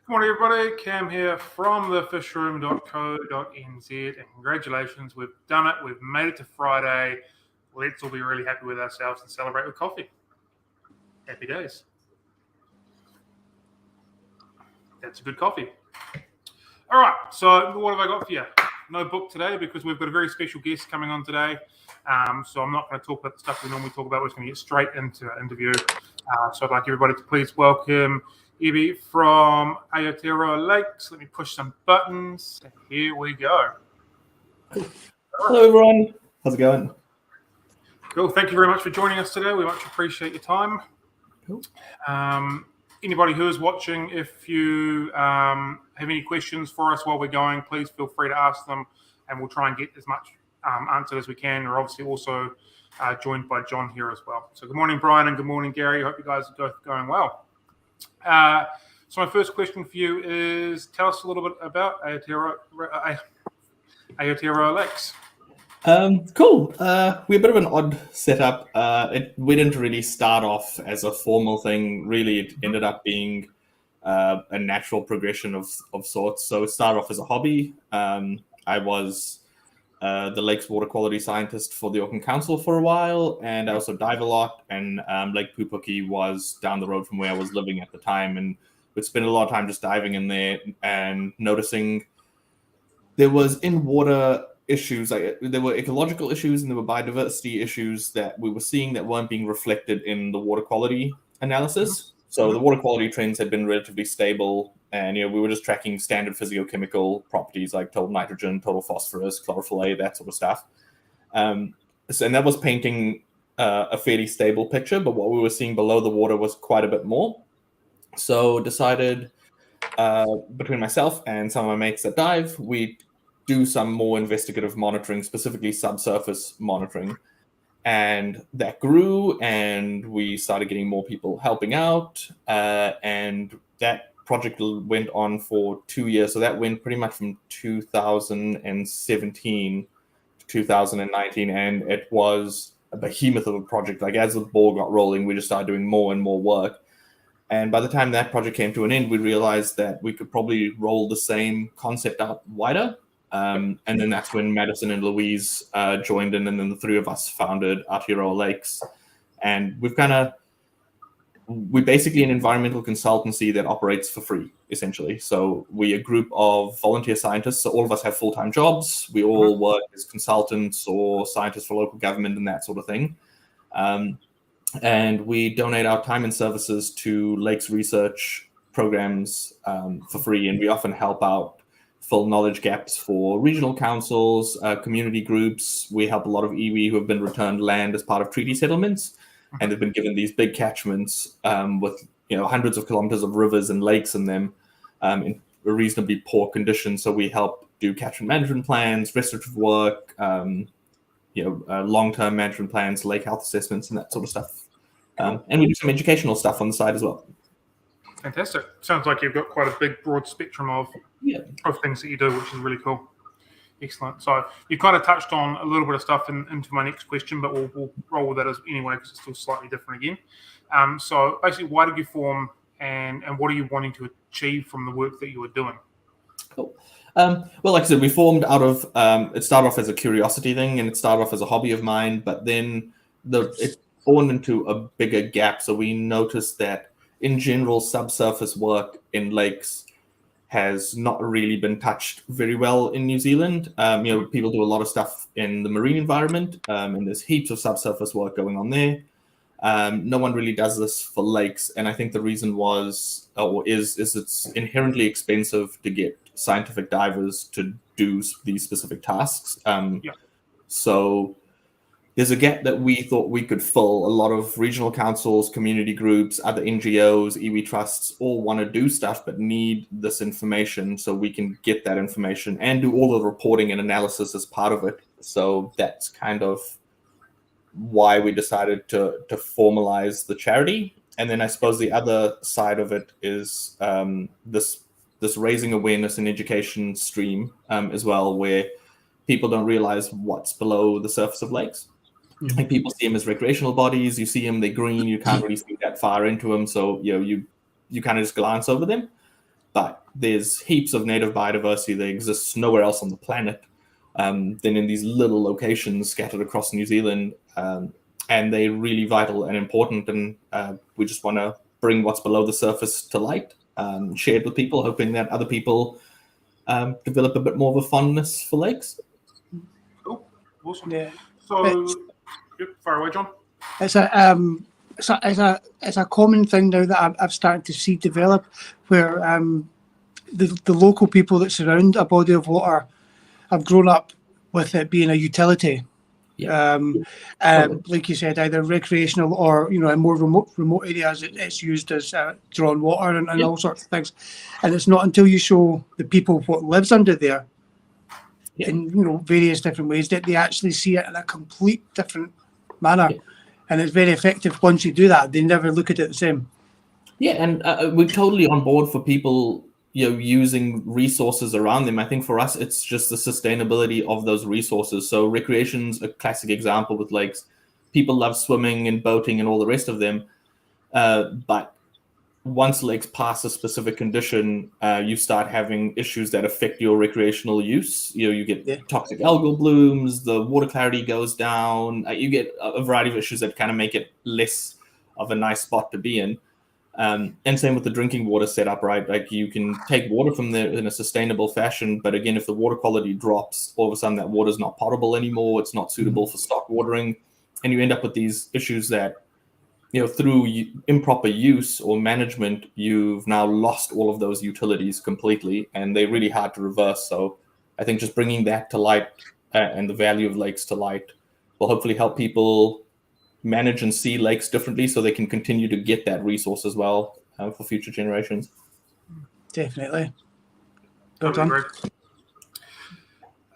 Good morning, everybody. Cam here from thefishroom.co.nz, and congratulations, we've done it. We've made it to Friday. Let's all be really happy with ourselves and celebrate with coffee. Happy days. That's a good coffee. All right, so what have I got for you? No book today because we've got a very special guest coming on today. So I'm not going to talk about the stuff we normally talk about. We're just going to get straight into our interview. So I'd like everybody to please welcome Ebi from Aotearoa Lakes. Let me push some buttons. Here we go. Hello, everyone. How's it going? Cool. Thank you very much for joining us today. We much appreciate your time. Cool. Anybody who is watching, if you have any questions for us while we're going, please feel free to ask them, and we'll try and get as much answered as we can. We're obviously also joined by John here as well. So good morning, Brian, and good morning, Gary. I hope you guys are both going well. So my first question for you is, tell us a little bit about Aotearoa Lakes. Cool. We're a bit of an odd setup. We didn't really start off as a formal thing. Really, it ended up being a natural progression of sorts. So it started off as a hobby. I was the Lakes water quality scientist for the Auckland Council for a while, and I also dive a lot. And Lake Pupuki was down the road from where I was living at the time, and we'd spend a lot of time just diving in there and noticing there was in water issues, like there were ecological issues and there were biodiversity issues that we were seeing that weren't being reflected in the water quality analysis. So the water quality trends had been relatively stable, and we were just tracking standard physiochemical properties like total nitrogen, total phosphorus, chlorophyll A, that sort of stuff. And that was painting a fairly stable picture, but what we were seeing below the water was quite a bit more. So decided between myself and some of my mates that dive, we do some more investigative monitoring, specifically subsurface monitoring. And that grew, and we started getting more people helping out. And that project went on for 2 years. So that went pretty much from 2017 to 2019. And it was a behemoth of a project. Like as the ball got rolling, we just started doing more and more work. And by the time that project came to an end, we realized that we could probably roll the same concept out wider. And then that's when Madison and Louise joined in, and then the three of us founded Aotearoa Lakes. And we're basically an environmental consultancy that operates for free, essentially. So we're a group of volunteer scientists. So all of us have full-time jobs. We all work as consultants or scientists for local government and that sort of thing. And we donate our time and services to lakes research programs for free. And we often help out fill knowledge gaps for regional councils, community groups. We help a lot of iwi who have been returned land as part of treaty settlements, and they've been given these big catchments with hundreds of kilometers of rivers and lakes in them in reasonably poor condition. So we help do catchment management plans, restorative work, long-term management plans, lake health assessments, and that sort of stuff. And we do some educational stuff on the side as well. Fantastic. Sounds like you've got quite a big, broad spectrum of things that you do, which is really cool. Excellent. So you kind of touched on a little bit of stuff into my next question, but we'll roll with that anyway because it's still slightly different again. So basically, why did you form, and what are you wanting to achieve from the work that you were doing? Cool. Well, like I said, we formed out of it started off as a curiosity thing, and it started off as a hobby of mine, but then it formed into a bigger gap. So we noticed that in general, subsurface work in lakes has not really been touched very well in New Zealand. People do a lot of stuff in the marine environment, and there's heaps of subsurface work going on there. No one really does this for lakes, and I think the reason is it's inherently expensive to get scientific divers to do these specific tasks. So there's a gap that we thought we could fill. A lot of regional councils, community groups, other NGOs, iwi trusts all want to do stuff but need this information, so we can get that information and do all the reporting and analysis as part of it. So that's kind of why we decided to formalize the charity. And then I suppose the other side of it is this raising awareness and education stream as well, where people don't realize what's below the surface of lakes. Like people see them as recreational bodies. You see them, they're green. You can't really see that far into them, so you kind of just glance over them. but there's heaps of native biodiversity that exists nowhere else on the planet than in these little locations scattered across New Zealand. And they're really vital and important. And we just want to bring what's below the surface to light, share it with people, hoping that other people develop a bit more of a fondness for lakes. Cool. Awesome. Yeah. So, far away, John. It's a common thing now that I've started to see develop, where the local people that surround a body of water have grown up with it being a utility. Yeah. Like you said, either recreational or in more remote areas, it's used as drawn water and all sorts of things. And it's not until you show the people what lives under there in various different ways that they actually see it in a complete different manner. Yeah. And it's very effective once you do that. They never look at it the same. Yeah, and we're totally on board for people using resources around them. I think for us, it's just the sustainability of those resources. So recreation's a classic example with lakes. People love swimming and boating and all the rest of them. But once lakes pass a specific condition, you start having issues that affect your recreational use. You get toxic algal blooms, the water clarity goes down. You get a variety of issues that kind of make it less of a nice spot to be in. And same with the drinking water setup, right? Like you can take water from there in a sustainable fashion, but again, if the water quality drops, all of a sudden that water is not potable anymore. It's not suitable for stock watering, and you end up with these issues that, through improper use or management, you've now lost all of those utilities completely, and they're really hard to reverse. So I think just bringing that to light and the value of lakes to light will hopefully help people manage and see lakes differently so they can continue to get that resource as well for future generations. Definitely. Well done.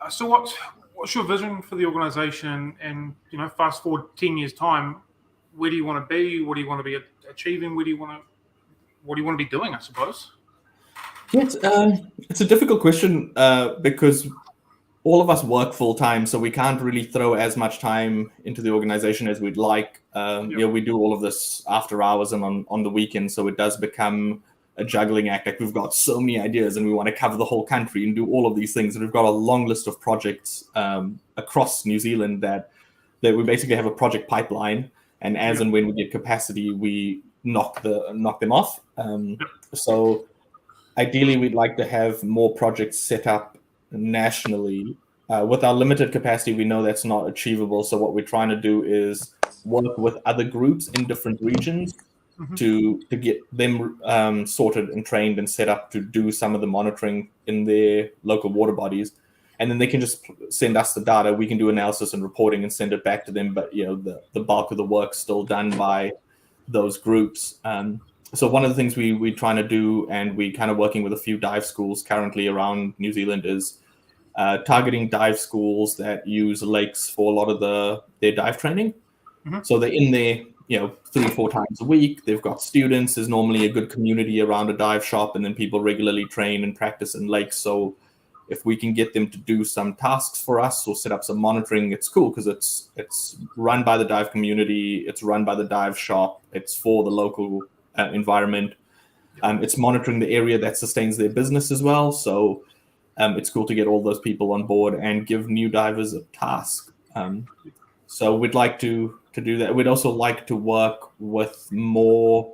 So what's your vision for the organisation, and fast forward 10 years time, where do you want to be? What do you want to be achieving? What do you want to be doing, I suppose? Yes, it's a difficult question because all of us work full time, so we can't really throw as much time into the organization as we'd like. We do all of this after hours and on the weekend, so it does become a juggling act. Like we've got so many ideas and we want to cover the whole country and do all of these things. And we've got a long list of projects across New Zealand that we basically have a project pipeline. And as and when we get capacity, we knock them off. So ideally, we'd like to have more projects set up nationally. With our limited capacity, we know that's not achievable. So what we're trying to do is work with other groups in different regions to get them sorted and trained and set up to do some of the monitoring in their local water bodies. And then they can just send us the data. We can do analysis and reporting and send it back to them. But the bulk of the work's still done by those groups. So one of the things we're trying to do, and we're kind of working with a few dive schools currently around New Zealand, is targeting dive schools that use lakes for a lot of their dive training. So they're in there, 3-4 times a week. They've got students. There's normally a good community around a dive shop, and then people regularly train and practice in lakes. So if we can get them to do some tasks for us or set up some monitoring, it's cool because it's run by the dive community. It's run by the dive shop. It's for the local environment. It's monitoring the area that sustains their business as well. So it's cool to get all those people on board and give new divers a task. So we'd like to do that. We'd also like to work with more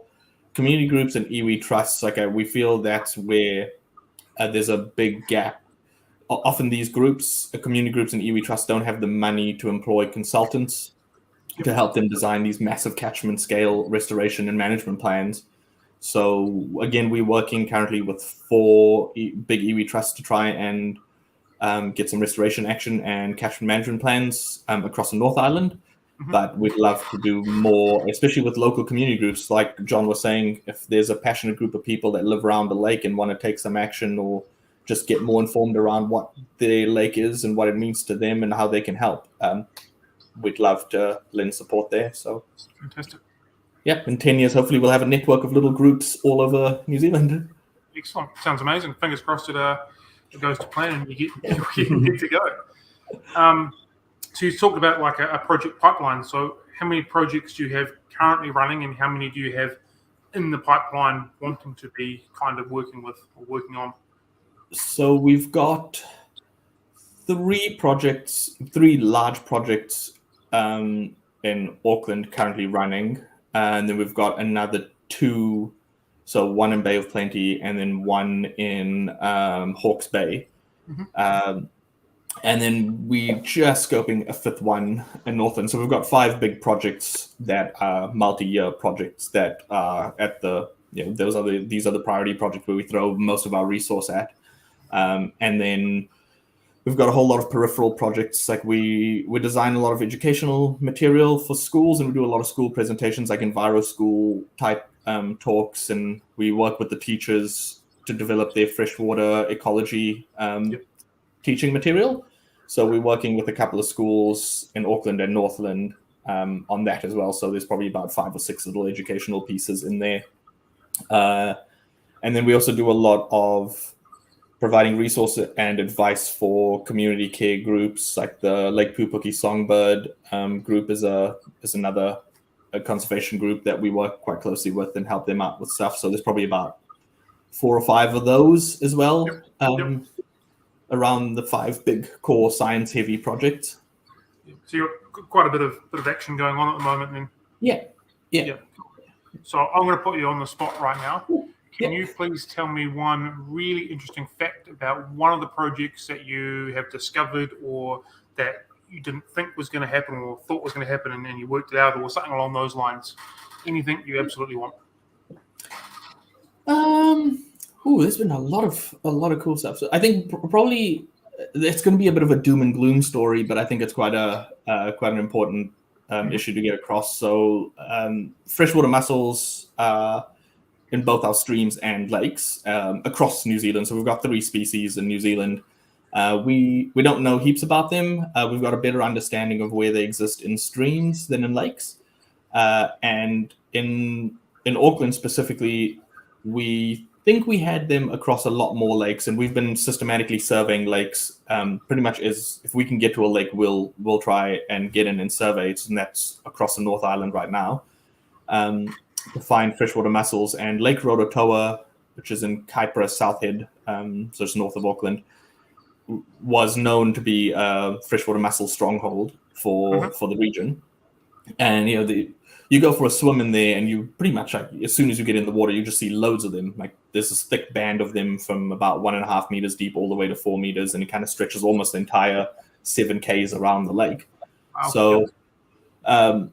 community groups and iwi trusts. Like we feel that's where there's a big gap. Often these groups, community groups and iwi trusts, don't have the money to employ consultants to help them design these massive catchment scale restoration and management plans. So again, we're working currently with 4 big iwi trusts to try and get some restoration action and catchment management plans across the North Island. But we'd love to do more, especially with local community groups. Like John was saying, if there's a passionate group of people that live around the lake and want to take some action or just get more informed around what the lake is and what it means to them and how they can help, we'd love to lend support there. So fantastic. Yeah, in 10 years, hopefully we'll have a network of little groups all over New Zealand. Excellent. Sounds amazing. Fingers crossed it goes to plan and you get to go. So you talked about like a project pipeline. So how many projects do you have currently running and how many do you have in the pipeline wanting to be kind of working with or working on? So we've got three large projects in Auckland currently running, and then we've got another two, so one in Bay of Plenty and then one in Hawke's Bay. And then we're just scoping a fifth one in Northland. So we've got 5 big projects that are multi-year projects that are at these are the priority projects where we throw most of our resource at. And then we've got a whole lot of peripheral projects. Like we design a lot of educational material for schools, and we do a lot of school presentations, like Enviro School type talks, and we work with the teachers to develop their freshwater ecology teaching material. So we're working with a couple of schools in Auckland and Northland on that as well. So there's probably about 5 or 6 little educational pieces in there. And then we also do a lot of providing resources and advice for community care groups, like the Lake Pupuki Songbird group is another conservation group that we work quite closely with and help them out with stuff. So there's probably about 4 or 5 of those as well. Around the 5 big core science heavy projects. So you've got quite a bit of action going on at the moment then. Yeah. So I'm going to put you on the spot right now. Can you please tell me one really interesting fact about one of the projects that you have discovered or that you didn't think was going to happen or thought was going to happen and then you worked it out, or something along those lines? Anything you absolutely want? There's been a lot of cool stuff. So I think probably it's going to be a bit of a doom and gloom story, but I think it's quite an important issue to get across. So freshwater mussels in both our streams and lakes across New Zealand. So we've got 3 species in New Zealand. We don't know heaps about them. We've got a better understanding of where they exist in streams than in lakes. And in Auckland specifically, we think we had them across a lot more lakes, and we've been systematically surveying lakes. Pretty much is if we can get to a lake, we'll try and get in and survey it, and that's across the North Island right now. To find freshwater mussels, and Lake Rototoa, which is in Kaipara Southhead, so it's north of Auckland, was known to be a freshwater mussel stronghold for the region. And you go for a swim in there, and you pretty much, like, as soon as you get in the water, you just see loads of them. Like there's this thick band of them from about 1.5 meters deep all the way to 4 meters, and it kind of stretches almost the entire 7 Ks around the lake. Wow. So, for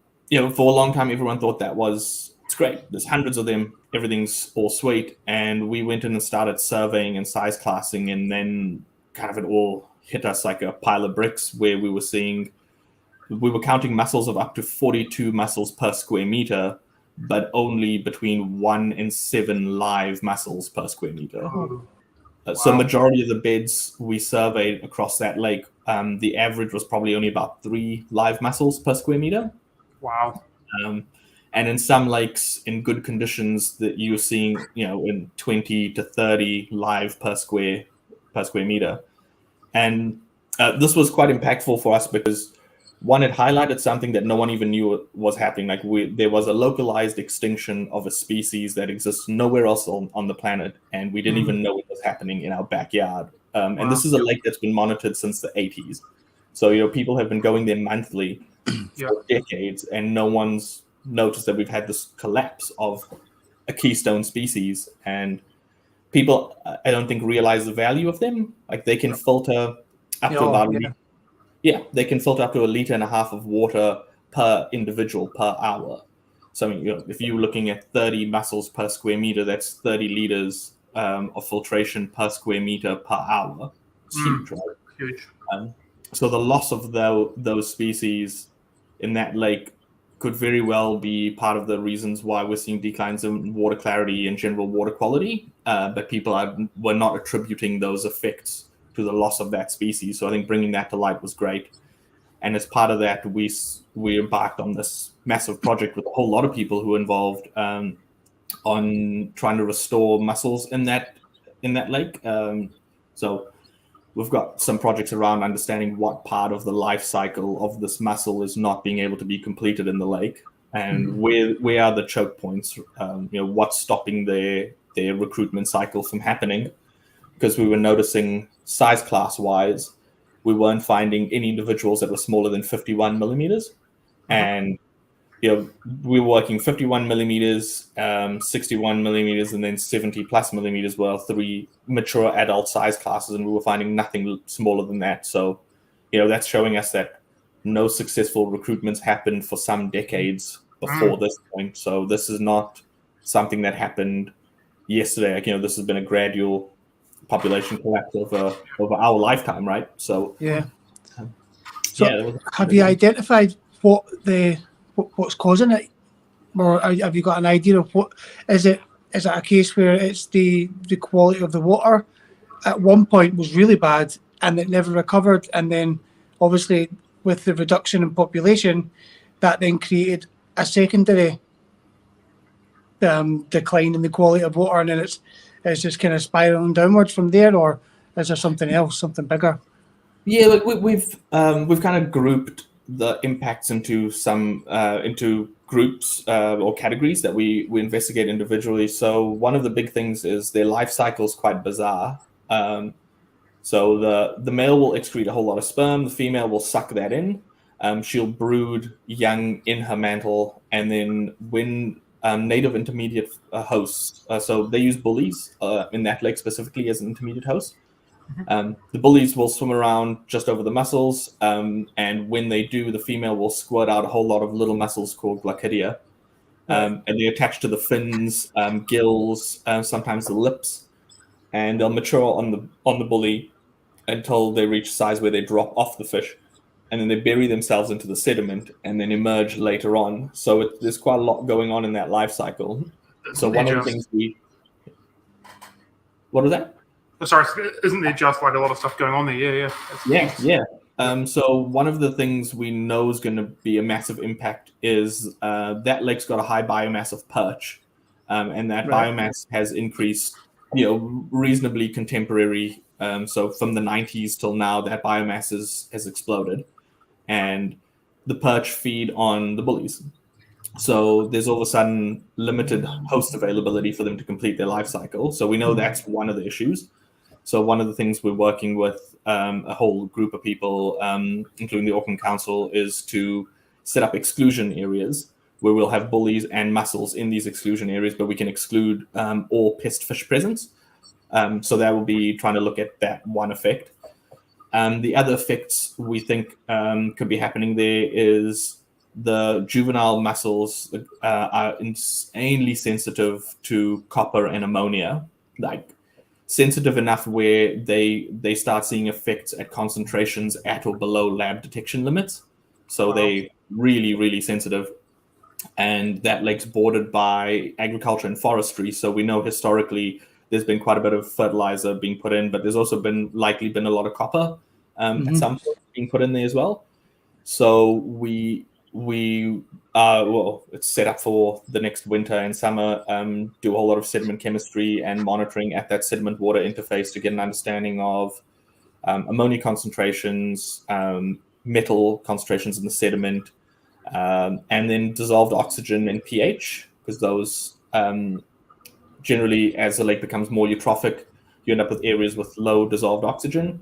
a long time, everyone thought it's great. There's hundreds of them. Everything's all sweet. And we went in and started surveying and size classing, and then kind of it all hit us like a pile of bricks, where we were counting mussels of up to 42 mussels per square meter, but only between 1 and 7 live mussels per square meter. Wow. So majority of the beds we surveyed across that lake, the average was probably only about 3 live mussels per square meter. Wow. And in some lakes in good conditions that you're seeing, in 20 to 30 live per square meter. And this was quite impactful for us because, one, it highlighted something that no one even knew was happening. Like there was a localized extinction of a species that exists nowhere else on the planet, and we didn't even know it was happening in our backyard. And this is a lake that's been monitored since the 80s. So, people have been going there monthly for decades, and no one's noticed that we've had this collapse of a keystone species. And people, I don't think, realize the value of them. Like they can filter up to about they can filter up to 1.5 liters of water per individual per hour. So if you're looking at 30 mussels per square meter, that's 30 liters of filtration per square meter per hour. It's huge, right? Huge. So the loss of those species in that lake could very well be part of the reasons why we're seeing declines in water clarity and general water quality, but people were not attributing those effects to the loss of that species. So I think bringing that to light was great. And as part of that, we embarked on this massive project with a whole lot of people who were involved on trying to restore mussels in that lake. So we've got some projects around understanding what part of the life cycle of this mussel is not being able to be completed in the lake. and where are the choke points? What's stopping their recruitment cycle from happening? Because we were noticing size class wise, we weren't finding any individuals that were smaller than 51 millimeters, and we were working 51 millimeters, 61 millimeters, and then 70 plus millimeters were 3 mature adult size classes, and we were finding nothing smaller than that. So, that's showing us that no successful recruitments happened for some decades before this point. So this is not something that happened yesterday. This has been a gradual population collapse over our lifetime, right? So have you identified what's causing it, or have you got an idea of what is it? Is it a case where it's the quality of the water at one point was really bad and it never recovered, and then obviously with the reduction in population, that then created a secondary decline in the quality of water, and then it's just kind of spiraling downwards from there, or is there something else, something bigger? Yeah, look, we've kind of grouped the impacts into groups or categories that we investigate individually. So one of the big things is their life cycle is quite bizarre. So the male will excrete a whole lot of sperm, the female will suck that in. She'll brood young in her mantle, and then when native intermediate hosts, so they use bullies in that lake specifically as an intermediate host. The bullies will swim around just over the mussels, and when they do, the female will squirt out a whole lot of little mussels called glaucidia, and they attach to the fins, gills, sometimes the lips, and they'll mature on the bully until they reach size where they drop off the fish, and then they bury themselves into the sediment and then emerge later on. So there's quite a lot going on in that life cycle. So one of the things what was that? Sorry, isn't there just like a lot of stuff going on there? Yeah. So one of the things we know is going to be a massive impact is that lake's got a high biomass of perch, and that biomass has increased, reasonably contemporary. So from the 90s till now, that biomass has exploded, and the perch feed on the bullies. So there's all of a sudden limited host availability for them to complete their life cycle. So we know that's one of the issues. So one of the things we're working with a whole group of people, including the Auckland Council, is to set up exclusion areas where we'll have bullies and mussels in these exclusion areas, but we can exclude all pest fish presence. So that will be trying to look at that one effect. The other effects we think could be happening there is the juvenile mussels are insanely sensitive to copper and ammonia, like sensitive enough where they start seeing effects at concentrations at or below lab detection limits. So they really, really sensitive. And that lake's bordered by agriculture and forestry. So we know historically there's been quite a bit of fertilizer being put in, but there's also likely been a lot of copper at some point being put in there as well. So we it's set up for the next winter and summer, do a whole lot of sediment chemistry and monitoring at that sediment water interface to get an understanding of ammonia concentrations, metal concentrations in the sediment, and then dissolved oxygen and pH, because those generally, as the lake becomes more eutrophic, you end up with areas with low dissolved oxygen.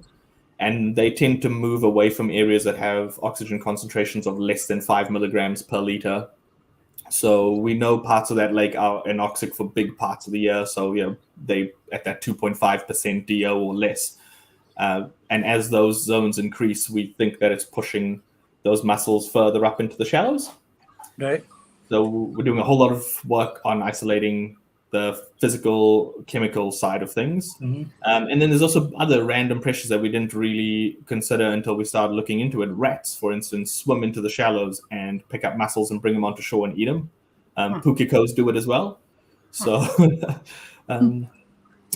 And they tend to move away from areas that have oxygen concentrations of less than 5 milligrams per liter. So we know parts of that lake are anoxic for big parts of the year. So, they at that 2.5% DO or less. And as those zones increase, we think that it's pushing those mussels further up into the shallows. Right. So we're doing a whole lot of work on isolating the physical, chemical side of things. And then there's also other random pressures that we didn't really consider until we started looking into it. Rats, for instance, swim into the shallows and pick up mussels and bring them onto shore and eat them. Pukikos do it as well. So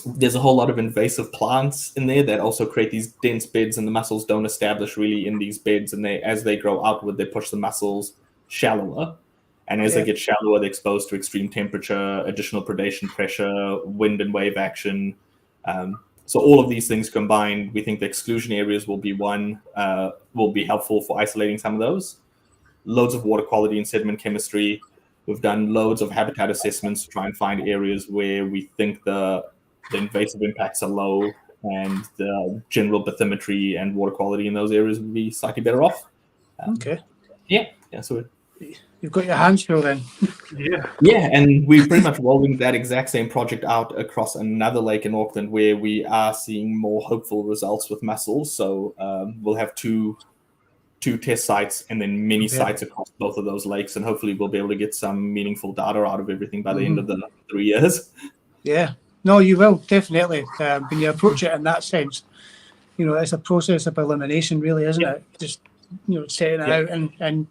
there's a whole lot of invasive plants in there that also create these dense beds, and the mussels don't establish really in these beds. And as they grow outward, they push the mussels shallower. And as they get shallower, they're exposed to extreme temperature, additional predation pressure, wind and wave action. So all of these things combined, we think the exclusion areas will be helpful for isolating some of those. loads of water quality and sediment chemistry. We've done loads of habitat assessments to try and find areas where we think the invasive impacts are low and the general bathymetry and water quality in those areas would be slightly better off. Okay. Yeah, so You've got your hands full then. Yeah. and we're pretty much rolling that exact same project out across another lake in Auckland where we are seeing more hopeful results with mussels. So we'll have two test sites and then many sites across both of those lakes, and hopefully we'll be able to get some meaningful data out of everything by the end of the 3 years. Yeah. No, you will, definitely. When you approach it in that sense, it's a process of elimination, really, isn't it? Just, setting it out, and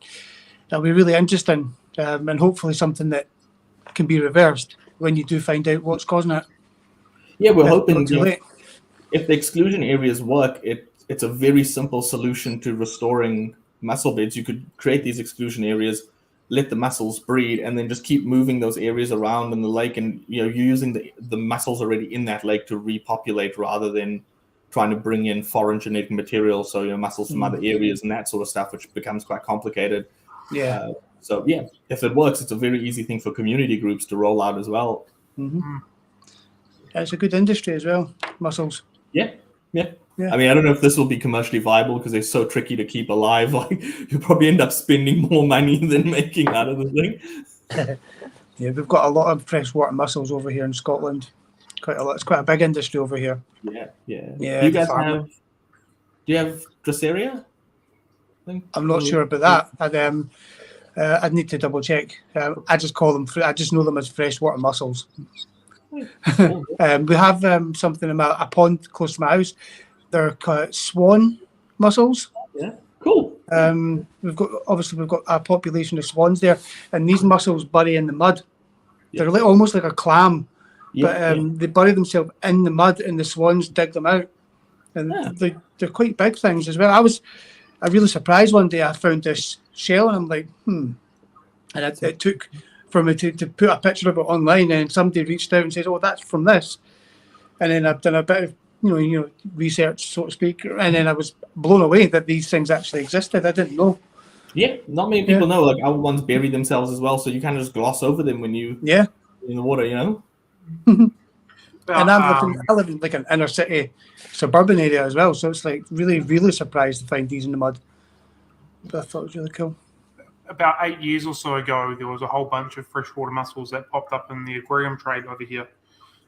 it'll be really interesting, and hopefully something that can be reversed when you do find out what's causing it. Yeah, we're hoping Not too late. if the exclusion areas work, it's a very simple solution to restoring mussel beds. You could create these exclusion areas, let the mussels breed, and then just keep moving those areas around in the lake, and you're using the mussels already in that lake to repopulate rather than trying to bring in foreign genetic material, so mussels from other areas and that sort of stuff, which becomes quite complicated. Yeah. So if it works, it's a very easy thing for community groups to roll out as well. It's a good industry as well, mussels. Yeah. I mean, I don't know if this will be commercially viable because they're so tricky to keep alive. Like, you'll probably end up spending more money than making out of the thing. Yeah, we've got a lot of freshwater mussels over here in Scotland. Quite a lot. It's quite a big industry over here. Yeah. Yeah, Do you guys do you have Drosera? I'm not sure about that. I'd need to double check. I just call them. I just know them as freshwater mussels. We have something in a pond close to my house. They're called swan mussels. Yeah, cool. We've got a population of swans there, and these mussels bury in the mud. They're almost like a clam, but they bury themselves in the mud, and the swans dig them out. And they're quite big things as well. I was really surprised one day. I found this shell, and I'm like, And it took for me to put a picture of it online, and somebody reached out and said, "Oh, that's from this." And then I've done a bit of research, so to speak, and then I was blown away that these things actually existed. I didn't know. Yeah, not many people know. Like, our ones bury themselves as well, so you kind of just gloss over them when you in the water, And I live in like an inner city suburban area as well, so it's like really, really surprised to find these in the mud. But I thought it was really cool. About 8 years or so ago, there was a whole bunch of freshwater mussels that popped up in the aquarium trade over here.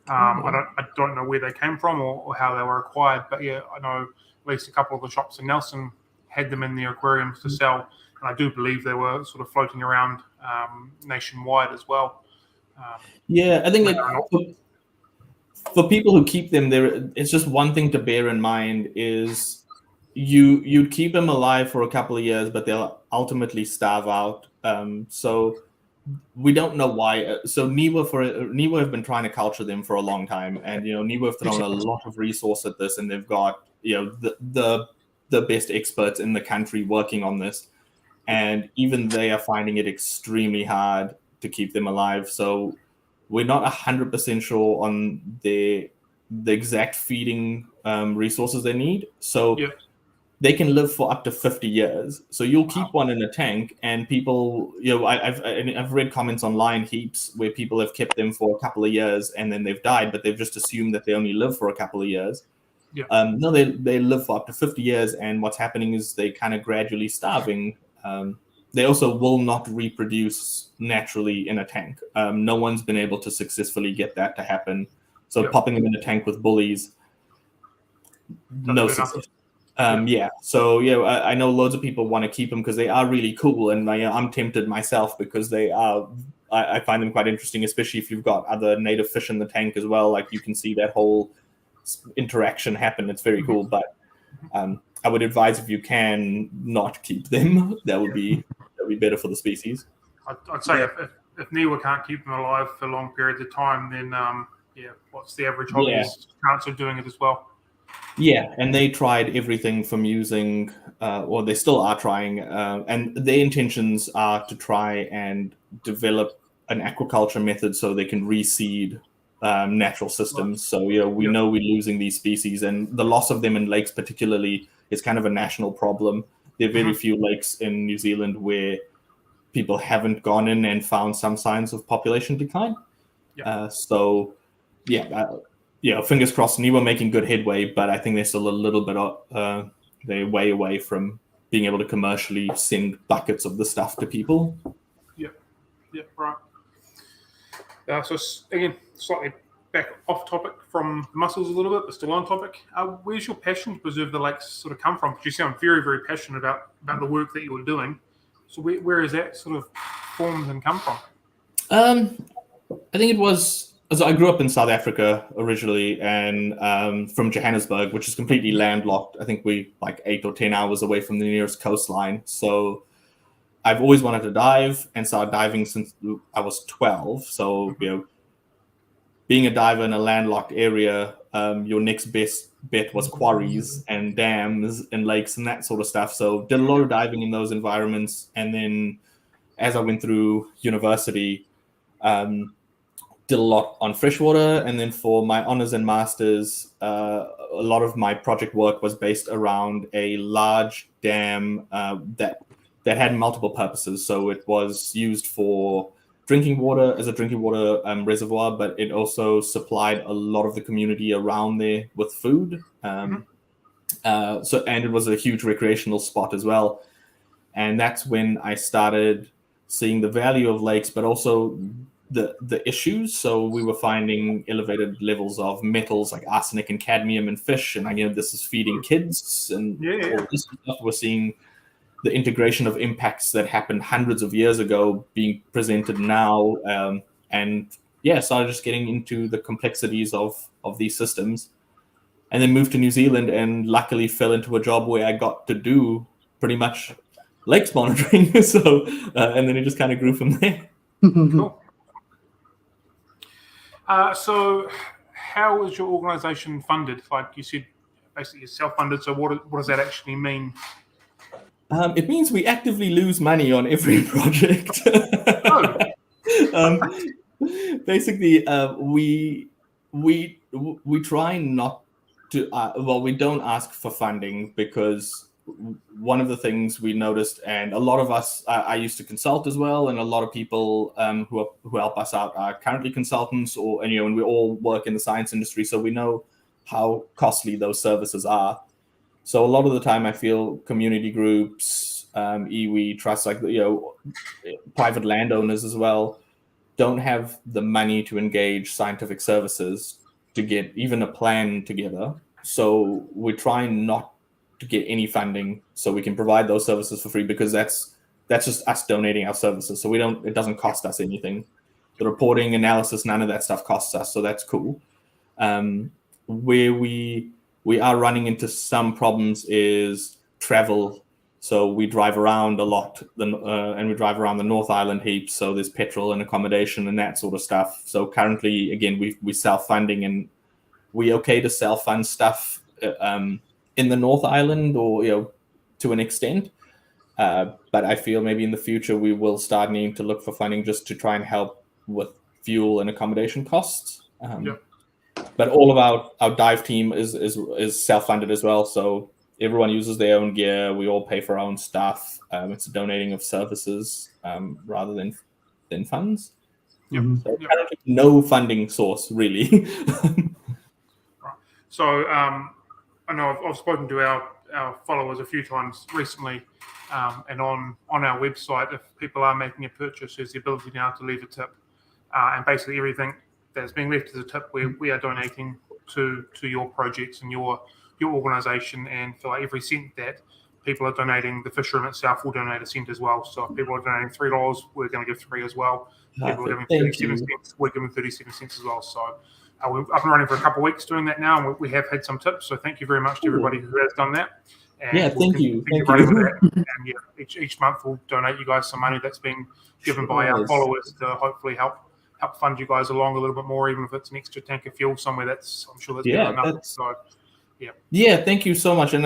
I don't know where they came from or how they were acquired, but I know at least a couple of the shops in Nelson had them in the aquariums to sell, and I do believe they were sort of floating around nationwide as well. I think for people who keep them there, it's just one thing to bear in mind is you'd keep them alive for a couple of years, but they'll ultimately starve out. So we don't know why. So NIWA have been trying to culture them for a long time, and NIWA have thrown a lot of resource at this, and they've got the best experts in the country working on this, and even they are finding it extremely hard to keep them alive. So we're not 100% sure on the exact feeding resources they need. So they can live for up to 50 years. So you'll keep one in a tank, and people, I've read comments online heaps where people have kept them for a couple of years and then they've died, but they've just assumed that they only live for a couple of years. No, they live for up to 50 years, and what's happening is they kind of gradually starving. They also will not reproduce naturally in a tank. No one's been able to successfully get that to happen. So popping them in a tank with bullies, no success. So I know loads of people want to keep them because they are really cool, and I'm tempted myself because they are. I find them quite interesting, especially if you've got other native fish in the tank as well. Like, you can see that whole interaction happen. It's very cool, but I would advise, if you can, not keep them. That would be better for the species. I'd say if NIWA can't keep them alive for long periods of time, then what's the average hobbyist chance of doing it as well? Yeah, and they tried everything from using, or they still are trying, and their intentions are to try and develop an aquaculture method so they can reseed natural systems. So we know we're losing these species, and the loss of them in lakes particularly is kind of a national problem. There are very few lakes in New Zealand where people haven't gone in and found some signs of population decline. Yeah. Fingers crossed. And we're making good headway, but I think they're still a little bit. They're way away from being able to commercially send buckets of the stuff to people. Yeah, right. So again, slightly back off topic from the mussels a little bit, but still on topic. Where's your passion to preserve the lakes sort of come from? Because you sound very, very passionate about the work that you were doing. So where is that sort of formed and come from? I think it was. So I grew up in South Africa originally, and from Johannesburg, which is completely landlocked. I think we like 8 or 10 hours away from the nearest coastline. So I've always wanted to dive and started diving since I was 12. So, being a diver in a landlocked area, your next best bet was quarries and dams and lakes and that sort of stuff. So did a lot of diving in those environments. And then as I went through university, did a lot on freshwater. And then for my honors and masters, a lot of my project work was based around a large dam that had multiple purposes. So it was used for drinking water as a drinking water reservoir, but it also supplied a lot of the community around there with food. And it was a huge recreational spot as well. And that's when I started seeing the value of lakes, but also the issues. So we were finding elevated levels of metals like arsenic and cadmium in fish, and this is feeding kids and all this stuff. We're seeing the integration of impacts that happened hundreds of years ago being presented now, started just getting into the complexities of these systems, and then moved to New Zealand and luckily fell into a job where I got to do pretty much lakes monitoring. So and then it just kind of grew from there. Cool. So how is your organization funded? Like you said, basically you're self-funded. So what does that actually mean? It means we actively lose money on every project. Basically, we try not to. We don't ask for funding because one of the things we noticed, and a lot of us, I used to consult as well, and a lot of people who help us out are currently consultants, and we all work in the science industry, so we know how costly those services are. So a lot of the time, I feel community groups, iwi, trusts, private landowners as well, don't have the money to engage scientific services to get even a plan together. So we're trying not to get any funding so we can provide those services for free, because that's just us donating our services. So it doesn't cost us anything. The reporting, analysis, none of that stuff costs us. So that's cool. Where we are running into some problems is travel. So we drive around a lot, and we drive around the North Island heaps. So there's petrol and accommodation and that sort of stuff. So currently, again, we self-funding, and we okay to self-fund stuff in the North Island, or to an extent. But I feel maybe in the future we will start needing to look for funding just to try and help with fuel and accommodation costs. But all of our dive team is self-funded as well. So everyone uses their own gear. We all pay for our own stuff. It's a donating of services rather than funds. So no funding source really. So I know I've spoken to our followers a few times recently, and on our website, if people are making a purchase, there's the ability now to leave a tip, and basically everything that's being left as a tip, we are donating to your projects and your organisation. And for every cent that people are donating, the fish room itself will donate a cent as well. So if people are donating $3, we're going to give $3 as well. People are giving 37 cents, we're giving 37 cents as well. So we've up and running for a couple of weeks doing that now, and we have had some tips. So thank you very much to everybody who has done that. And thank you. And each month we'll donate you guys some money that's been given by our followers to hopefully help fund you guys along a little bit more, even if it's an extra tank of fuel somewhere. I'm sure that's better enough. So thank you so much. And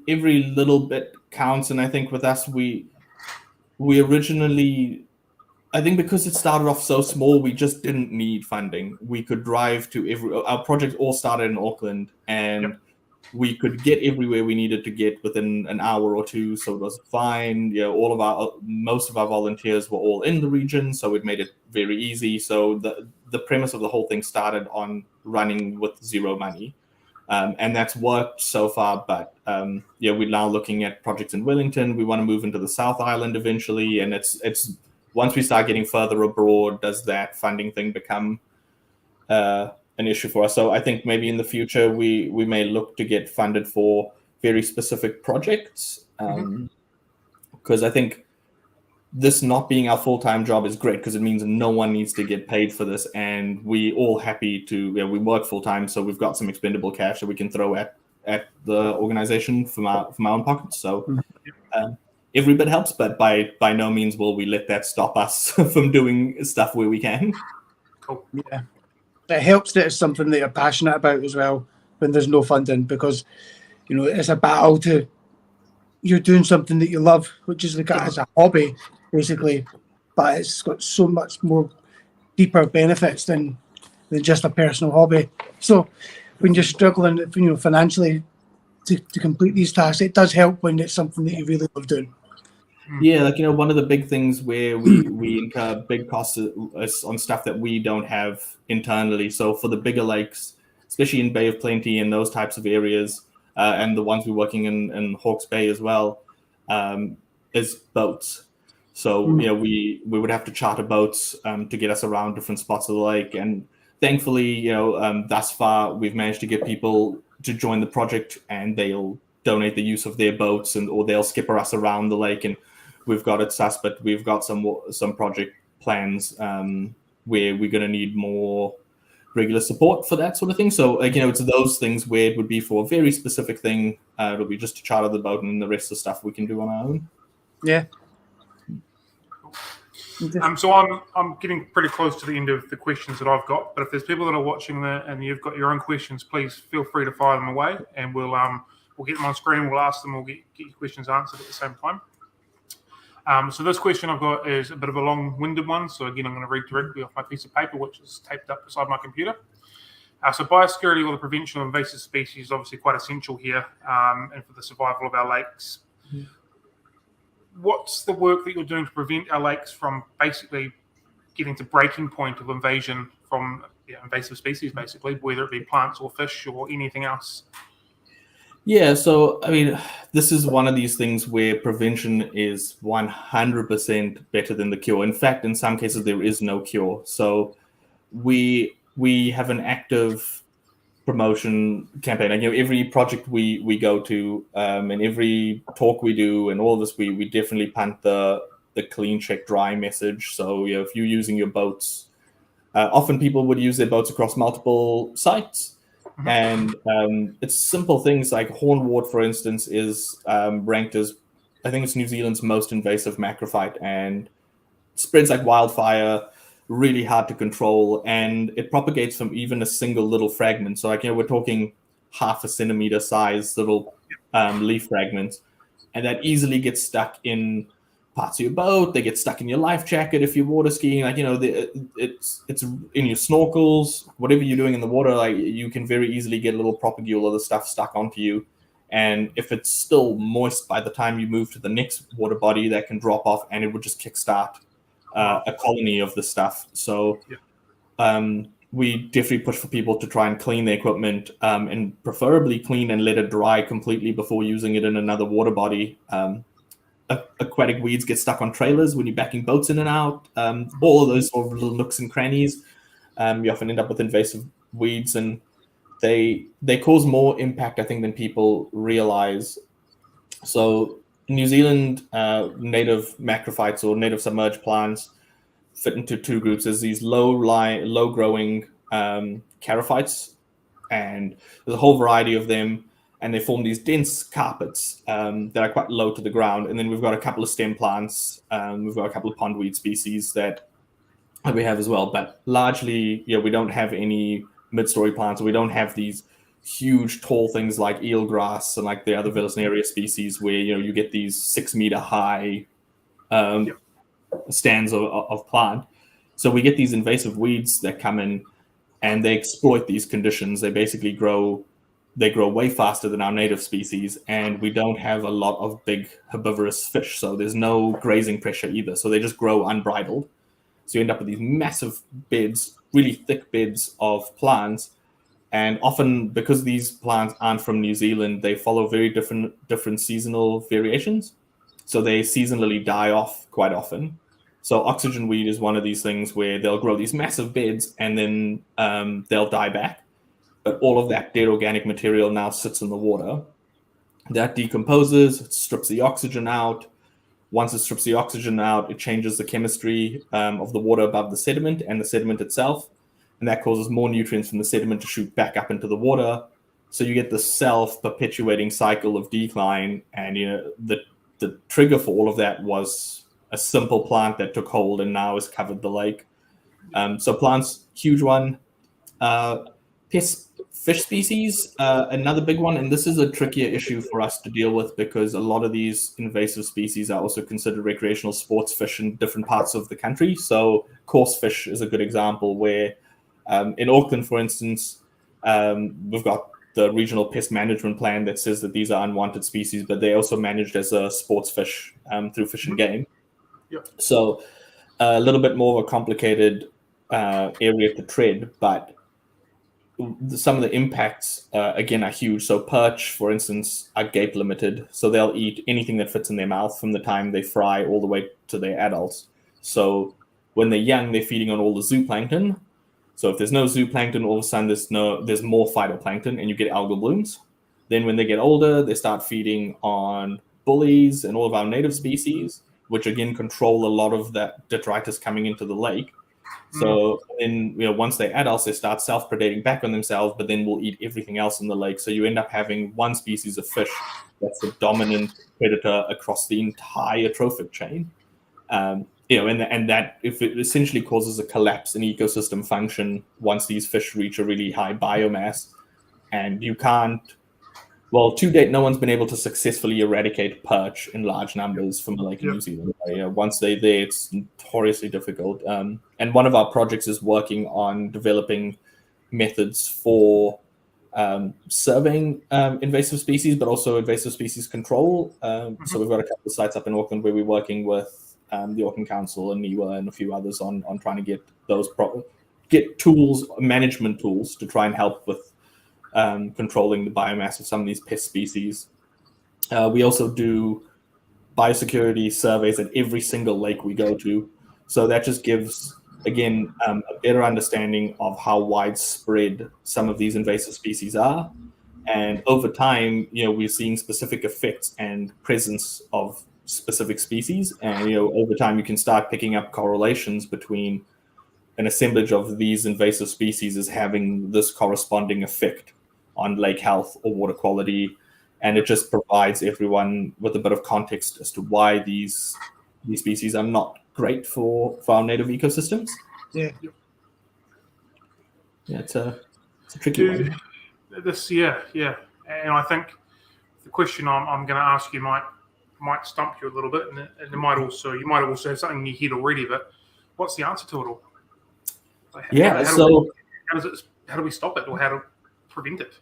every little bit counts. And I think with us, we originally, I think because it started off so small, we just didn't need funding. We could drive to our project all started in Auckland, and we could get everywhere we needed to get within an hour or two, so it was fine. Most of our volunteers were all in the region, so it made it very easy. So the premise of the whole thing started on running with zero money, and that's worked so far. But we're now looking at projects in Wellington. We want to move into the South Island eventually, and it's once we start getting further abroad, does that funding thing become an issue for us? So I think maybe in the future we may look to get funded for very specific projects, because I think this not being our full-time job is great, because it means no one needs to get paid for this, and we all happy to we work full-time, so we've got some expendable cash that we can throw at the organization from our own pockets. So every bit helps, but by no means will we let that stop us from doing stuff where we can. Cool. Yeah. It helps that it's something that you're passionate about as well when there's no funding, because it's a battle you're doing something that you love, which is as a hobby basically, but it's got so much more deeper benefits than just a personal hobby. So when you're struggling financially to complete these tasks, it does help when it's something that you really love doing. Yeah, one of the big things where we incur big costs is on stuff that we don't have internally. So for the bigger lakes, especially in Bay of Plenty and those types of areas, and the ones we're working in Hawke's Bay as well, is boats. So we would have to charter boats to get us around different spots of the lake. And thankfully, thus far we've managed to get people to join the project, and they'll donate the use of their boats, or they'll skipper us around the lake. And we've got it sus, but we've got some project plans where we're going to need more regular support for that sort of thing. So it's those things where it would be for a very specific thing. It'll be just to charter the boat, and the rest of the stuff we can do on our own. Yeah. So I'm getting pretty close to the end of the questions that I've got. But if there's people that are watching and you've got your own questions, please feel free to fire them away, and we'll get them on screen. We'll ask them. We'll get your questions answered at the same time. So this question I've got is a bit of a long-winded one. So again, I'm going to read directly off my piece of paper, which is taped up beside my computer. So biosecurity, or the prevention of invasive species, is obviously quite essential here, and for the survival of our lakes. Mm-hmm. What's the work that you're doing to prevent our lakes from basically getting to breaking point of invasion from invasive species, basically, whether it be plants or fish or anything else? Yeah, so this is one of these things where prevention is 100% better than the cure. In fact, in some cases, there is no cure. So we have an active promotion campaign. And every project we go to, and every talk we do, and all of this, we definitely punt the clean, check, dry message. So if you're using your boats, often people would use their boats across multiple sites. And it's simple things like hornwort, for instance, is ranked as, I think it's New Zealand's most invasive macrophyte, and spreads like wildfire, really hard to control, and it propagates from even a single little fragment. So we're talking 0.5 centimeter size little leaf fragments, and that easily gets stuck in parts of your boat. They get stuck in your life jacket if you're water skiing. It's in your snorkels, whatever you're doing in the water. You can very easily get a little propagule of the stuff stuck onto you. And if it's still moist by the time you move to the next water body, that can drop off, and it would just kickstart a colony of the stuff. So we definitely push for people to try and clean their equipment, and preferably clean and let it dry completely before using it in another water body. Aquatic weeds get stuck on trailers when you're backing boats in and out. All of those sort of little nooks and crannies, you often end up with invasive weeds, and they cause more impact, I think, than people realize. So New Zealand native macrophytes, or native submerged plants, fit into two groups. There's these low growing charophytes, and there's a whole variety of them. And they form these dense carpets that are quite low to the ground. And then we've got a couple of stem plants. We've got a couple of pondweed species that we have as well. But largely, we don't have any mid-story plants. We don't have these huge, tall things like eelgrass and like the other Vallisneria species where, you get these 6 meter high stands of plant. So we get these invasive weeds that come in, and they exploit these conditions. They basically grow they grow way faster than our native species, and we don't have a lot of big herbivorous fish, so there's no grazing pressure either. So they just grow unbridled. So you end up with these massive beds, really thick beds of plants. And often, because these plants aren't from New Zealand, they follow very different seasonal variations. So they seasonally die off quite often. So oxygen weed is one of these things where they'll grow these massive beds and then they'll die back. But all of that dead organic material now sits in the water. That decomposes, it strips the oxygen out. Once it strips the oxygen out, it changes the chemistry of the water above the sediment and the sediment itself. And that causes more nutrients from the sediment to shoot back up into the water. So you get the self-perpetuating cycle of decline. And the trigger for all of that was a simple plant that took hold and now has covered the lake. So plants, huge one. Fish species, another big one, and this is a trickier issue for us to deal with because a lot of these invasive species are also considered recreational sports fish in different parts of the country. So coarse fish is a good example where in Auckland, for instance, we've got the regional pest management plan that says that these are unwanted species, but they're also managed as a sports fish through Fish and Game. Yep. So a little bit more of a complicated area to tread, but some of the impacts, again, are huge. So perch, for instance, are gape limited. So they'll eat anything that fits in their mouth from the time they fry all the way to their adults. So when they're young, they're feeding on all the zooplankton. So if there's no zooplankton, all of a sudden there's more phytoplankton and you get algal blooms. Then when they get older, they start feeding on bullies and all of our native species, which again control a lot of that detritus coming into the lake. So then, once they're adults, they start self-predating back on themselves, but then will eat everything else in the lake. So you end up having one species of fish that's the dominant predator across the entire trophic chain. And that if it essentially causes a collapse in ecosystem function once these fish reach a really high biomass, and you can't. Well, to date, no one's been able to successfully eradicate perch in large numbers from the lake in New Zealand. Once they're there, it's notoriously difficult. And one of our projects is working on developing methods for surveying invasive species, but also invasive species control. So we've got a couple of sites up in Auckland where we're working with the Auckland Council and NIWA and a few others on trying to get those tools, management tools, to try and help with controlling the biomass of some of these pest species. We also do biosecurity surveys at every single lake we go to. So that just gives, again, a better understanding of how widespread some of these invasive species are. And over time, we're seeing specific effects and presence of specific species. And, over time, you can start picking up correlations between an assemblage of these invasive species is having this corresponding effect on lake health or water quality, and it just provides everyone with a bit of context as to why these species are not great for our native ecosystems. Yeah, it's a tricky one. And I think the question I'm going to ask you might stump you a little bit, and you might also have something in your head already. But what's the answer to it all? How do we stop it, or how to prevent it?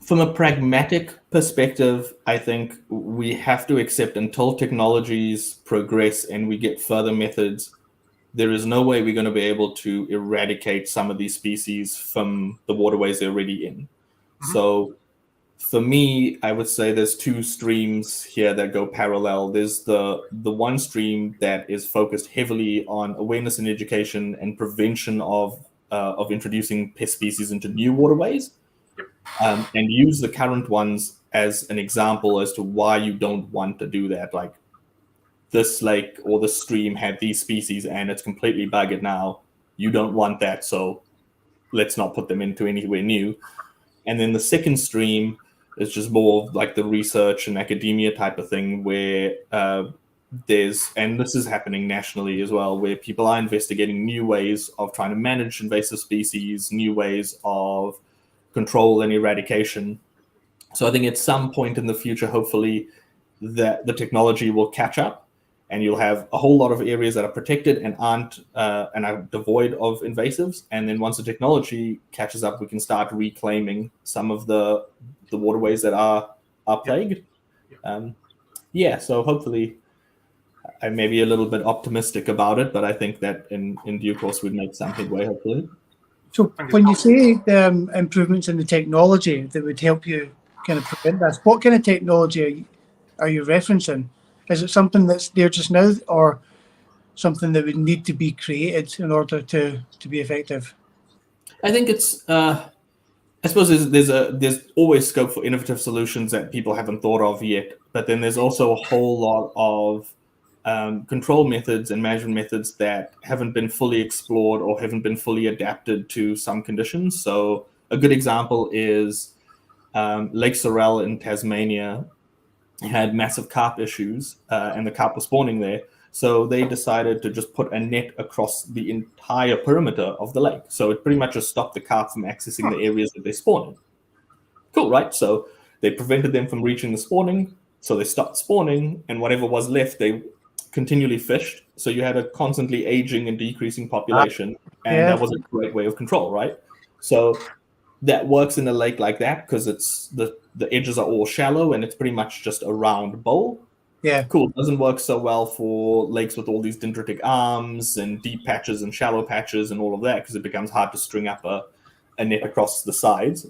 From a pragmatic perspective, I think we have to accept until technologies progress and we get further methods, there is no way we're going to be able to eradicate some of these species from the waterways they're already in. Mm-hmm. So for me, I would say there's two streams here that go parallel. There's the one stream that is focused heavily on awareness and education and prevention of introducing pest species into new waterways, and use the current ones as an example as to why you don't want to do that. Like, this lake or this stream had these species and it's completely buggered now. You don't want that, so let's not put them into anywhere new. And then the second stream is just more like the research and academia type of thing where and this is happening nationally as well, where people are investigating new ways of trying to manage invasive species, new ways of control and eradication. So I think at some point in the future, hopefully, that the technology will catch up and you'll have a whole lot of areas that are protected and are devoid of invasives. And then once the technology catches up, we can start reclaiming some of the waterways that are plagued. So hopefully I may be a little bit optimistic about it, but I think that in due course we'd make some headway, hopefully. So when you say improvements in the technology that would help you kind of prevent this, what kind of technology are you referencing? Is it something that's there just now, or something that would need to be created in order to be effective? I think it's I suppose there's always scope for innovative solutions that people haven't thought of yet, but then there's also a whole lot of control methods and management methods that haven't been fully explored or haven't been fully adapted to some conditions. So a good example is Lake Sorell in Tasmania had massive carp issues, and the carp was spawning there. So they decided to just put a net across the entire perimeter of the lake. So it pretty much just stopped the carp from accessing the areas that they spawn in. Cool, right? So they prevented them from reaching the spawning. So they stopped spawning, and whatever was left, they continually fished. So you had a constantly aging and decreasing population, and that was a great way of control, right? So that works in a lake like that because it's the edges are all shallow and it's pretty much just a round bowl. Yeah. Cool. Doesn't work so well for lakes with all these dendritic arms and deep patches and shallow patches and all of that because it becomes hard to string up a net across the sides.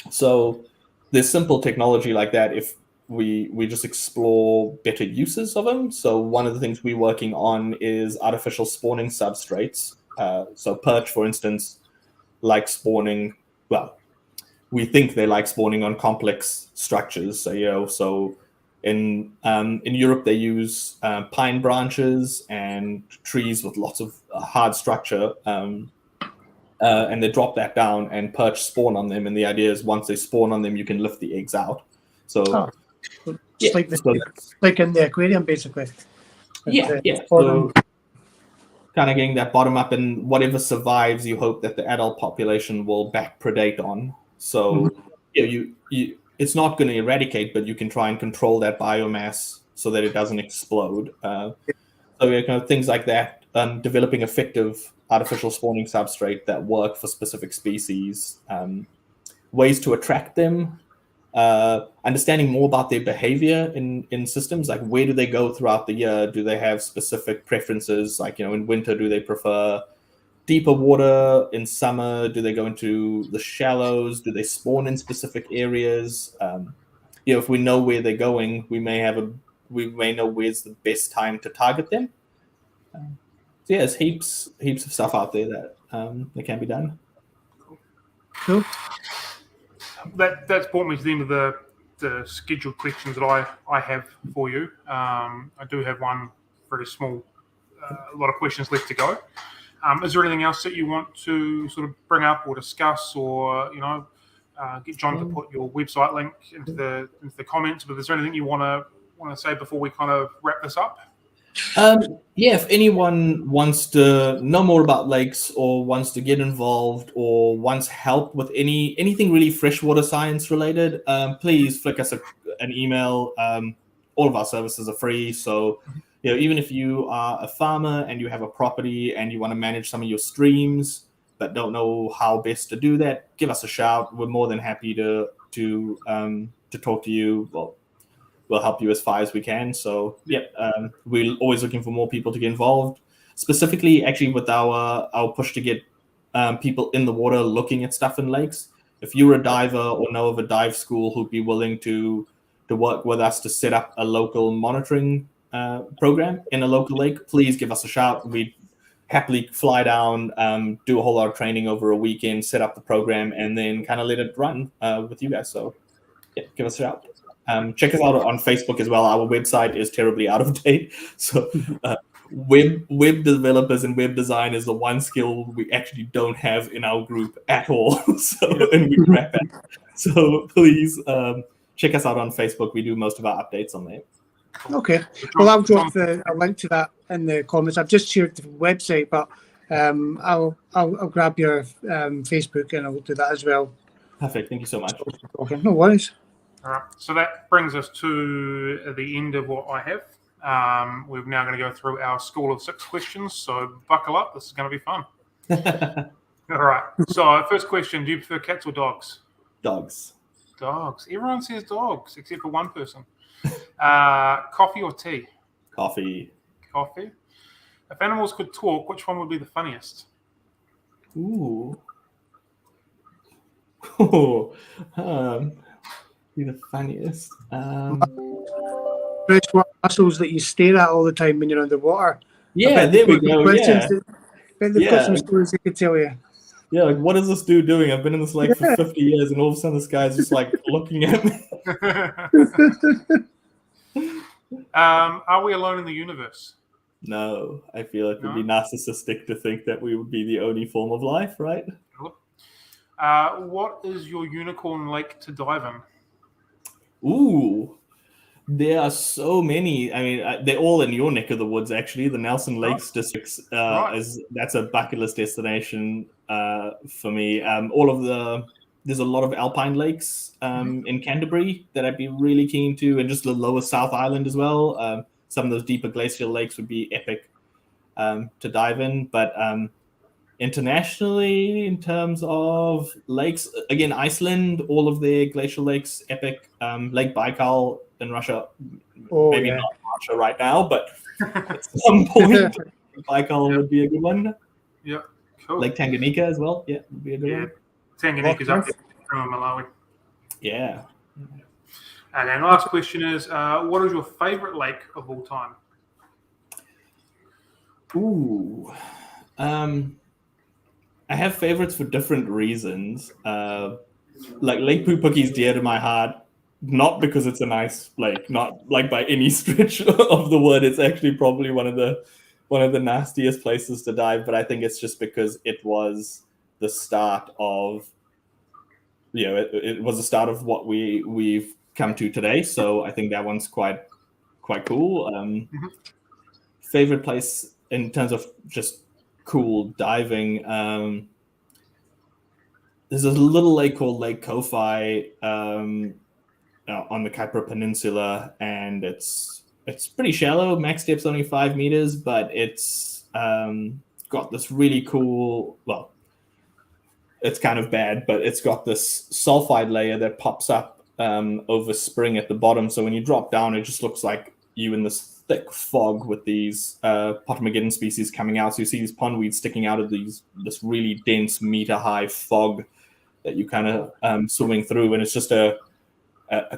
So there's simple technology like that if we just explore better uses of them. So one of the things we're working on is artificial spawning substrates. So perch, for instance, like spawning, well, we think they like spawning on complex structures. So in Europe, they use pine branches and trees with lots of hard structure, and they drop that down and perch spawn on them. And the idea is once they spawn on them, you can lift the eggs out. So like in the aquarium, basically. So kind of getting that bottom up, and whatever survives, you hope that the adult population will back predate on. So it's not going to eradicate, but you can try and control that biomass so that it doesn't explode. So things like that, developing effective artificial spawning substrate that work for specific species, ways to attract them, understanding more about their behavior in systems, like where do they go throughout the year? Do they have specific preferences? Like, in winter, do they prefer deeper water? In summer, do they go into the shallows? Do they spawn in specific areas? If we know where they're going, we may know where's the best time to target them. There's heaps of stuff out there that can be done. Cool. That's brought me to the end of the scheduled questions that I have for you. I do have one very small, a lot of questions left to go. Is there anything else that you want to sort of bring up or discuss, or get John to put your website link into the comments? But is there anything you want to say before we kind of wrap this up? If anyone wants to know more about lakes or wants to get involved or wants help with anything really freshwater science related, please flick us an email. All of our services are free. So, even if you are a farmer and you have a property and you want to manage some of your streams but don't know how best to do that, give us a shout. We're more than happy to talk to you. Well, we'll help you as far as we can. So we're always looking for more people to get involved, specifically actually with our push to get people in the water looking at stuff in lakes. If you're a diver or know of a dive school who'd be willing to work with us to set up a local monitoring program in a local lake, please give us a shout. We'd happily fly down, do a whole lot of training over a weekend, set up the program, and then kind of let it run with you guys. So give us a shout. Check us out on Facebook as well. Our website is terribly out of date. So web developers and web design is the one skill we actually don't have in our group at all. And we crack that. So please check us out on Facebook. We do most of our updates on there. Okay. Well, I'll drop a link to that in the comments. I've just shared the website, but I'll grab your Facebook and I'll do that as well. Perfect. Thank you so much. Okay. No worries. All right. So that brings us to the end of what I have. We're now going to go through our School of Six questions, so buckle up. This is going to be fun. All right. So, first question: do you prefer cats or dogs? Dogs. Dogs. Everyone says dogs, except for one person. Coffee or tea? Coffee. Coffee. If animals could talk, which one would be the funniest? Ooh. Be the funniest. Freshwater mussels that you stare at all the time when you're underwater. Yeah, there we go. Questions Yeah. bet they've got some stories they could tell you. Yeah, like, what is this dude doing? I've been in this lake for 50 years, and all of a sudden this guy's just like looking at me. Are we alone in the universe? No, I feel like it would be narcissistic to think that we would be the only form of life, right? What is your unicorn lake to dive in? Ooh, there are so many. I mean, they're all in your neck of the woods, actually. The Nelson Lakes districts that's a bucket list destination for me. There's a lot of alpine lakes in Canterbury that I'd be really keen to, and just the lower South Island as well. Some of those deeper glacial lakes would be epic to dive in. But internationally, in terms of lakes, again, Iceland, all of their glacial lakes, epic. Lake Baikal in Russia, maybe not Russia right now, but at some point, Baikal would be a good one. Yeah, cool. Lake Tanganyika as well, would be a good one. Tanganyika's up there from Malawi. Yeah. And then last question is, what is your favorite lake of all time? Ooh. I have favorites for different reasons. Like Lake Pupuki is dear to my heart, not because it's a nice lake, not like by any stretch of the word. It's actually probably one of the nastiest places to dive, but I think it's just because it was the start of, it was the start of what we've come to today. So I think that one's quite cool. Favorite place in terms of just cool diving. There's a little lake called Lake Kofi on the Kaipara Peninsula, and it's pretty shallow. Max depth's only 5 meters, but it's got this really cool. Well, it's kind of bad, but it's got this sulfide layer that pops up over spring at the bottom. So when you drop down, it just looks like you in this thick fog with these Potamogeddon species coming out. So you see these pondweeds sticking out of this really dense meter-high fog that you kind of swimming through, and it's just a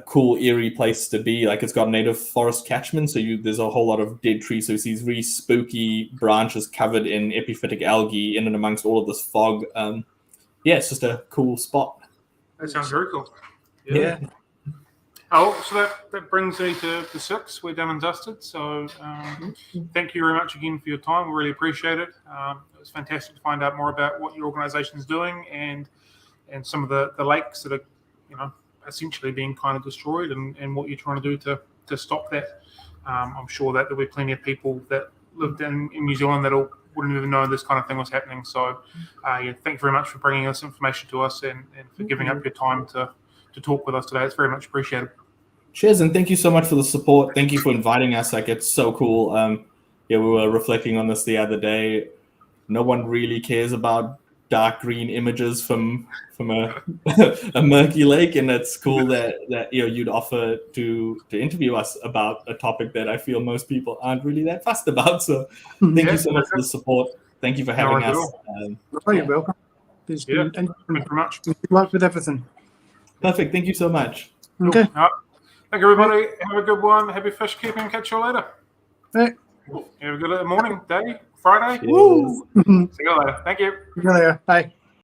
cool, eerie place to be. Like, it's got native forest catchment, so there's a whole lot of dead trees. So you see these really spooky branches covered in epiphytic algae in and amongst all of this fog. It's just a cool spot. That sounds very cool. Yeah. Oh, so that brings me to 6. We're done and dusted. So thank you very much again for your time. We really appreciate it. It was fantastic to find out more about what your organisation is doing and some of the lakes that are, essentially being kind of destroyed and what you're trying to do to stop that. I'm sure that there'll be plenty of people that lived in New Zealand that wouldn't even know this kind of thing was happening. So thank you very much for bringing this information to us and for giving up your time to talk with us today. It's very much appreciated. Cheers, and thank you so much for the support. Thank you for inviting us. Like, it's so cool. We were reflecting on this the other day. No one really cares about dark green images from a murky lake, and it's cool that you'd offer to interview us about a topic that I feel most people aren't really that fussed about. So thank you so much for the support. Thank you for having us. You're welcome. Thank you very much. Good luck with everything. Perfect. Thank you so much. Okay. All right. Thank you, everybody. Have a good one. Happy fish keeping. Catch you later. Right. Have a good morning, day, Friday. Woo! See you later. Thank you. See you later. Bye.